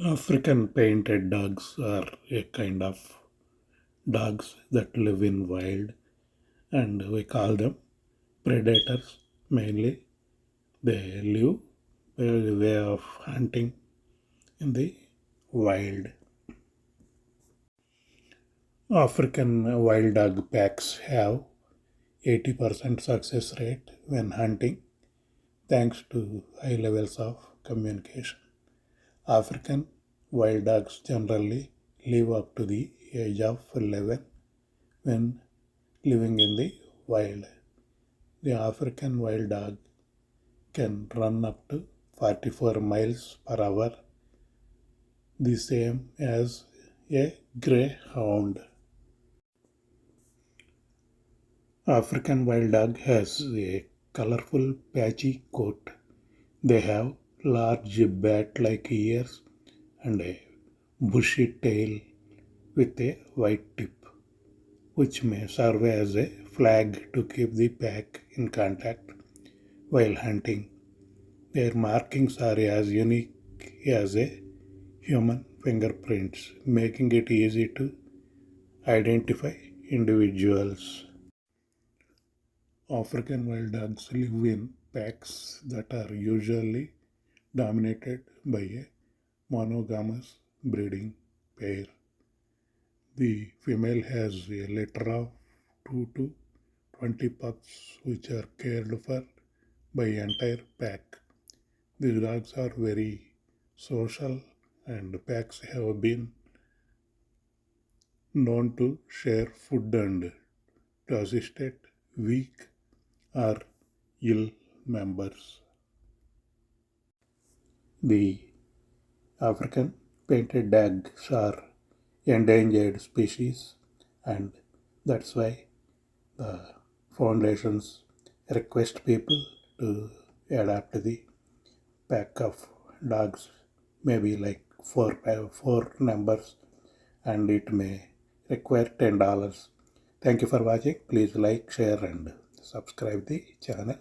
African painted dogs are a kind of dogs that live in wild, and we call them predators mainly. They live by the way of hunting in the wild. African wild dog packs have 80% success rate when hunting thanks to high levels of communication. African wild dogs generally live up to the age of 11 when living in the wild. The African wild dog can run up to 44 miles per hour, the same as a greyhound. African wild dog has a colorful patchy coat. They have large bat-like ears and a bushy tail with a white tip, which may serve as a flag to keep the pack in contact while hunting. Their markings are as unique as a human fingerprints, making it easy to identify individuals. African wild dogs live in packs that are usually dominated by a monogamous breeding pair. The female has a litter of 2 to 20 pups which are cared for by entire pack. These dogs are very social and packs have been known to share food and to assist weak or ill members. The African painted dogs are endangered species, and that's why the foundations request people to adapt the pack of dogs, maybe like four numbers, and it may require $10. Thank you for watching. Please like, share, and subscribe the channel.